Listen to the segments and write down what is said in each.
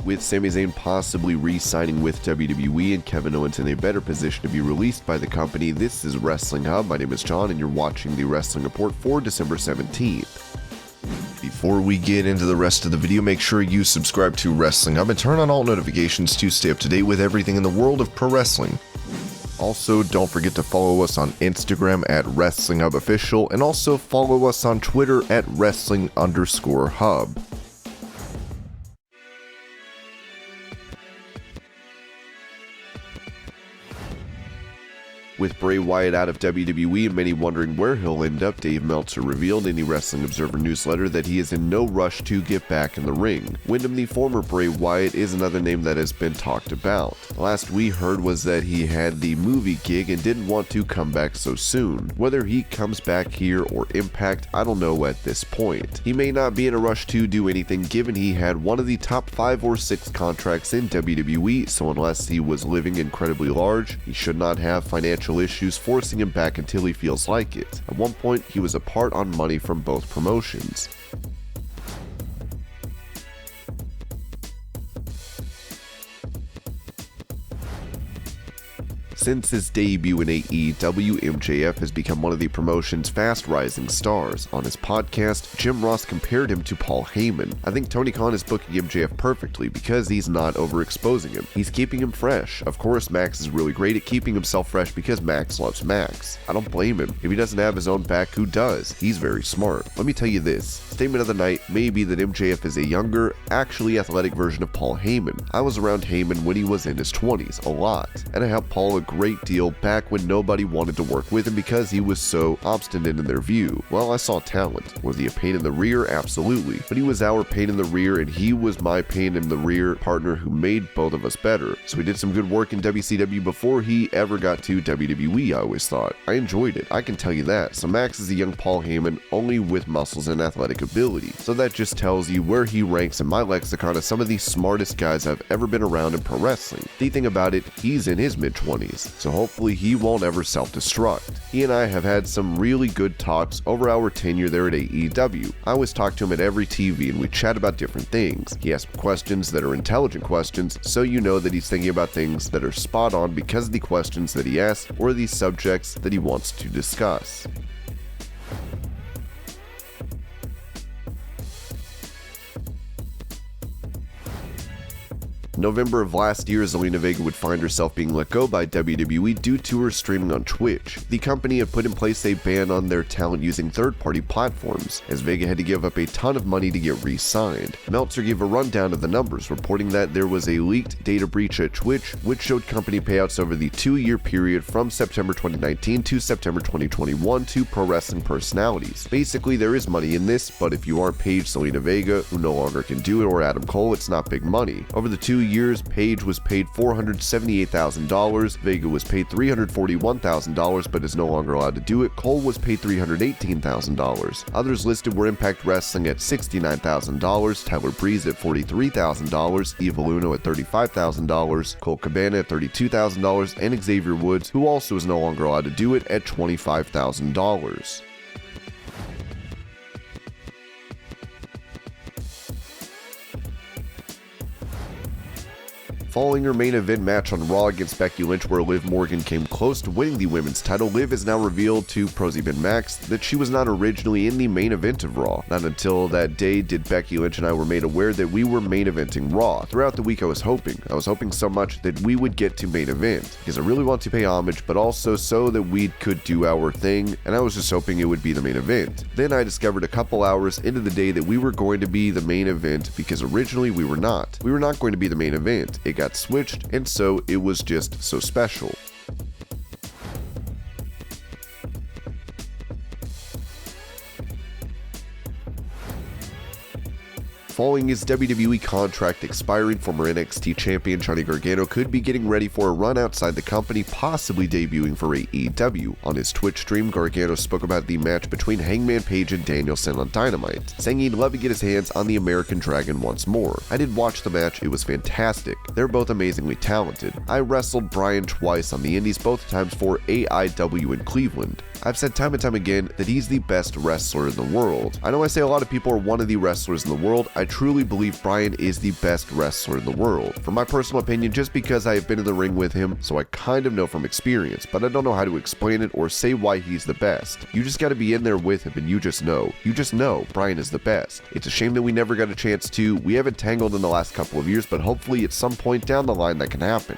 With Sami Zayn possibly re-signing with WWE and Kevin Owens in a better position to be released by the company, this is Wrestling Hub. My name is John and you're watching the Wrestling Report for December 17th. Before we get into the rest of the video, make sure you subscribe to Wrestling Hub and turn on all notifications to stay up to date with everything in the world of pro wrestling. Also, don't forget to follow us on Instagram at Wrestling Hub Official and also follow us on Twitter at Wrestling_Hub. With Bray Wyatt out of WWE and many wondering where he'll end up, Dave Meltzer revealed in the Wrestling Observer newsletter that he is in no rush to get back in the ring. Wyndham, the former Bray Wyatt, is another name that has been talked about. Last we heard was that he had the movie gig and didn't want to come back so soon. Whether he comes back here or Impact, I don't know at this point. He may not be in a rush to do anything given he had one of the top 5 or 6 contracts in WWE, so unless he was living incredibly large, he should not have financial issues forcing him back until he feels like it. At one point, he was apart on money from both promotions. Since his debut in AEW, MJF has become one of the promotion's fast-rising stars. On his podcast, Jim Ross compared him to Paul Heyman. I think Tony Khan is booking MJF perfectly because he's not overexposing him. He's keeping him fresh. Of course, Max is really great at keeping himself fresh because Max loves Max. I don't blame him. If he doesn't have his own back, who does? He's very smart. Let me tell you this. Statement of the night may be that MJF is a younger, actually athletic version of Paul Heyman. I was around Heyman when he was in his 20s, a lot, and I helped Paul a great deal back when nobody wanted to work with him because he was so obstinate in their view. Well, I saw talent. Was he a pain in the rear? Absolutely. But he was our pain in the rear and he was my pain in the rear partner who made both of us better. So he did some good work in WCW before he ever got to WWE, I always thought. I enjoyed it, I can tell you that. So Max is a young Paul Heyman, only with muscles and athletic ability. So that just tells you where he ranks in my lexicon as some of the smartest guys I've ever been around in pro wrestling. The thing about it, he's in his mid-20s. So hopefully he won't ever self-destruct. He and I have had some really good talks over our tenure there at AEW. I always talk to him at every TV and we chat about different things. He asks questions that are intelligent questions, so you know that he's thinking about things that are spot on because of the questions that he asks or the subjects that he wants to discuss. November of last year, Zelina Vega would find herself being let go by WWE due to her streaming on Twitch. The company had put in place a ban on their talent using third-party platforms, as Vega had to give up a ton of money to get re-signed. Meltzer gave a rundown of the numbers, reporting that there was a leaked data breach at Twitch, which showed company payouts over the 2-year period from September 2019 to September 2021 to pro wrestling personalities. Basically, there is money in this, but if you aren't Paige Zelina Vega, who no longer can do it, or Adam Cole, it's not big money. Over the 2 years, Paige was paid $478,000, Vega was paid $341,000 but is no longer allowed to do it, Cole was paid $318,000. Others listed were Impact Wrestling at $69,000, Tyler Breeze at $43,000, Eva Luna at $35,000, Cole Cabana at $32,000, and Xavier Woods, who also is no longer allowed to do it, at $25,000. Following her main event match on Raw against Becky Lynch where Liv Morgan came close to winning the women's title, Liv has now revealed to ProZben Max that she was not originally in the main event of Raw. Not until that day did Becky Lynch and I were made aware that we were main eventing Raw. Throughout the week I was hoping so much that we would get to main event, because I really want to pay homage, but also so that we could do our thing, and I was just hoping it would be the main event. Then I discovered a couple hours into the day that we were going to be the main event, because originally we were not. We were not going to be the main event. It got switched, and so it was just so special. Following his WWE contract expiring, former NXT champion Johnny Gargano could be getting ready for a run outside the company, possibly debuting for AEW. On his Twitch stream, Gargano spoke about the match between Hangman Page and Danielson on Dynamite, saying he'd love to get his hands on the American Dragon once more. I did watch the match, it was fantastic. They're both amazingly talented. I wrestled Bryan twice on the indies, both times for AEW in Cleveland. I've said time and time again that he's the best wrestler in the world. I know I say a lot of people are one of the wrestlers in the world, I I truly believe Bryan is the best wrestler in the world. For my personal opinion, just because I have been in the ring with him, so I kind of know from experience, but I don't know how to explain it or say why he's the best. You just gotta be in there with him and you just know Bryan is the best. It's a shame that we never got a chance to. We haven't tangled in the last couple of years, but hopefully at some point down the line that can happen.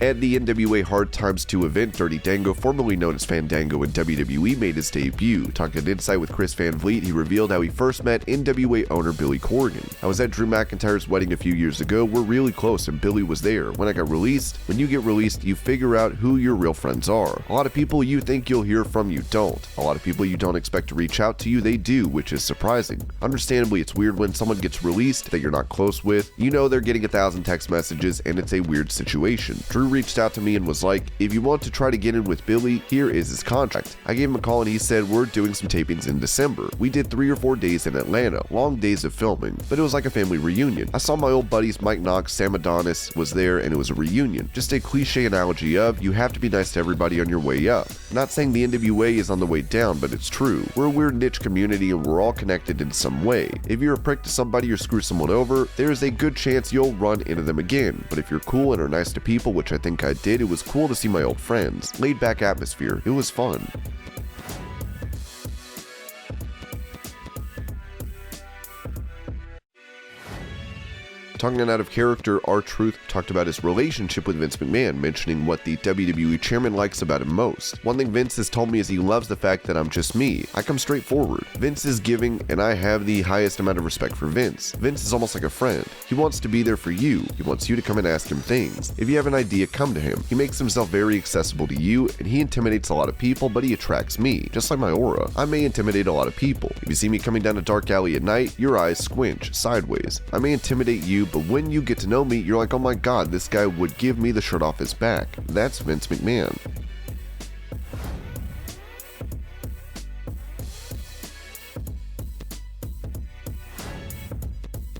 At the NWA Hard Times 2 event, Dirty Dango, formerly known as Fandango in WWE, made his debut. Talking at Insight with Chris Van Vliet, he revealed how he first met NWA owner Billy Corgan. I was at Drew McIntyre's wedding a few years ago. We're really close and Billy was there. When I got released, when you get released, you figure out who your real friends are. A lot of people you think you'll hear from, you don't. A lot of people you don't expect to reach out to you, they do, which is surprising. Understandably, it's weird when someone gets released that you're not close with. You know they're getting 1,000 text messages and it's a weird situation. Drew reached out to me and was like, if you want to try to get in with Billy, here is his contract. I gave him a call and he said, we're doing some tapings in December. We did 3 or 4 days in Atlanta, long days of filming, but it was like a family reunion. I saw my old buddies Mike Knox, Sam Adonis was there, and it was a reunion. Just a cliche analogy of, you have to be nice to everybody on your way up. Not saying the NWA is on the way down, but it's true. We're a weird niche community and we're all connected in some way. If you're a prick to somebody or screw someone over, there's a good chance you'll run into them again. But if you're cool and are nice to people, which I think I did, it was cool to see my old friends. Laid back atmosphere. It was fun. Talking out of character, R-Truth talked about his relationship with Vince McMahon, mentioning what the WWE chairman likes about him most. One thing Vince has told me is he loves the fact that I'm just me. I come straight forward. Vince is giving, and I have the highest amount of respect for Vince. Vince is almost like a friend. He wants to be there for you. He wants you to come and ask him things. If you have an idea, come to him. He makes himself very accessible to you, and he intimidates a lot of people, but he attracts me. Just like my aura, I may intimidate a lot of people. If you see me coming down a dark alley at night, your eyes squinch sideways. I may intimidate you, but when you get to know me, you're like, oh my god, this guy would give me the shirt off his back. That's Vince McMahon.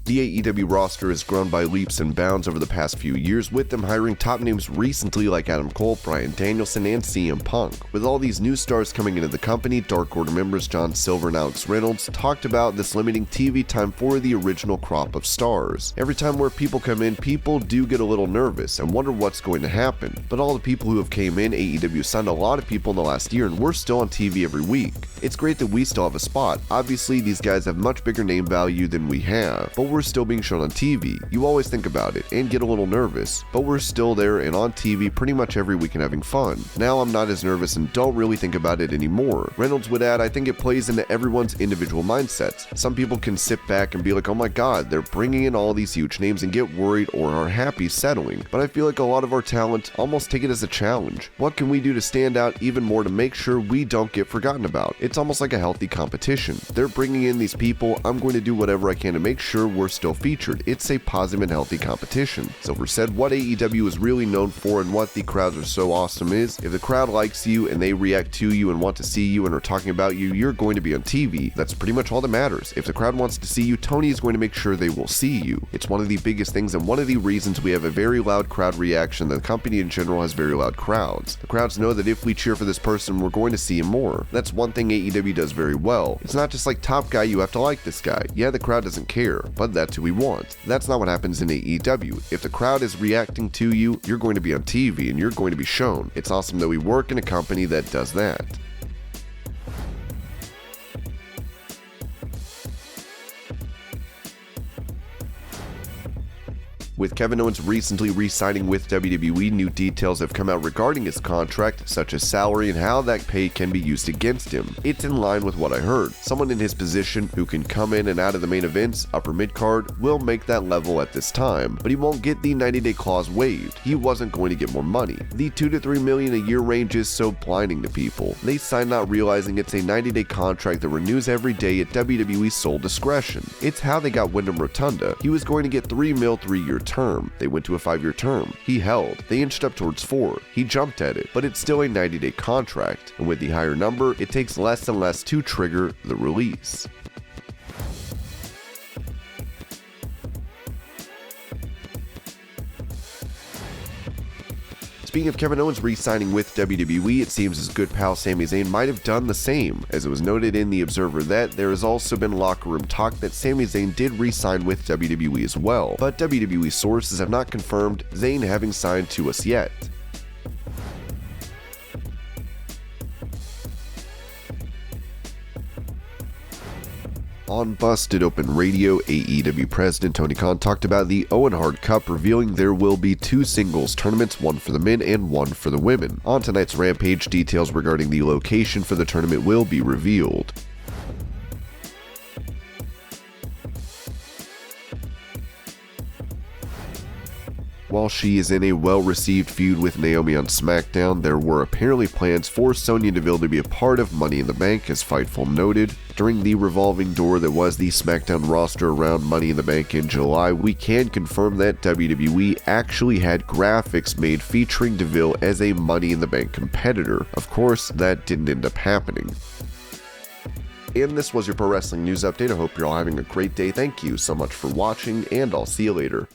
The AEW roster has grown by leaps and bounds over the past few years, with them hiring top names recently like Adam Cole, Bryan Danielson, and CM Punk. With all these new stars coming into the company, Dark Order members John Silver and Alex Reynolds talked about this limiting TV time for the original crop of stars. Every time where people come in, people do get a little nervous and wonder what's going to happen. But all the people who have came in, AEW signed a lot of people in the last year and we're still on TV every week. It's great that we still have a spot. Obviously, these guys have much bigger name value than we have, but we're still being shown on TV. You always think about it and get a little nervous, but we're still there and on TV pretty much every week and having fun. Now I'm not as nervous and don't really think about it anymore. Reynolds would add, I think it plays into everyone's individual mindsets. Some people can sit back and be like, oh my god, they're bringing in all these huge names and get worried or are happy settling. But I feel like a lot of our talent almost take it as a challenge. What can we do to stand out even more to make sure we don't get forgotten about? It's almost like a healthy competition. They're bringing in these people, I'm going to do whatever I can to make sure we're still featured. It's a positive and healthy competition. Silver said what AEW is really known for and what the crowds are so awesome is, if the crowd likes you and they react to you and want to see you and are talking about you, you're going to be on TV. That's pretty much all that matters. If the crowd wants to see you, Tony is going to make sure they will see you. It's one of the biggest things and one of the reasons we have a very loud crowd reaction. The company in general has very loud crowds. The crowds know that if we cheer for this person, we're going to see him more. That's one thing AEW does very well. It's not just like top guy, you have to like this guy. Yeah, the crowd doesn't care, but that's who we want. That's not what happens in AEW. If the crowd is reacting to you, you're going to be on TV and you're going to be shown. It's awesome that we work in a company that does that. With Kevin Owens recently re-signing with WWE, new details have come out regarding his contract, such as salary and how that pay can be used against him. It's in line with what I heard. Someone in his position who can come in and out of the main events, upper mid-card, will make that level at this time, but he won't get the 90-day clause waived. He wasn't going to get more money. The $2 to $3 million a year range is so blinding to people. They sign not realizing it's a 90-day contract that renews every day at WWE's sole discretion. It's how they got Wyndham Rotunda. He was going to get $3 million 3-year term. They went to a 5-year term. He held. They inched up towards 4. He jumped at it, but it's still a 90-day contract, and with the higher number, it takes less and less to trigger the release. Speaking of Kevin Owens re-signing with WWE, it seems his good pal Sami Zayn might have done the same, as it was noted in The Observer that there has also been locker room talk that Sami Zayn did re-sign with WWE as well, but WWE sources have not confirmed Zayn having signed to us yet. On Busted Open Radio, AEW President Tony Khan talked about the Owen Hart Cup, revealing there will be 2 singles tournaments, one for the men and one for the women. On tonight's Rampage, details regarding the location for the tournament will be revealed. While she is in a well-received feud with Naomi on SmackDown, there were apparently plans for Sonya Deville to be a part of Money in the Bank, as Fightful noted. During the revolving door that was the SmackDown roster around Money in the Bank in July, we can confirm that WWE actually had graphics made featuring Deville as a Money in the Bank competitor. Of course, that didn't end up happening. And this was your Pro Wrestling News Update. I hope you're all having a great day. Thank you so much for watching, and I'll see you later.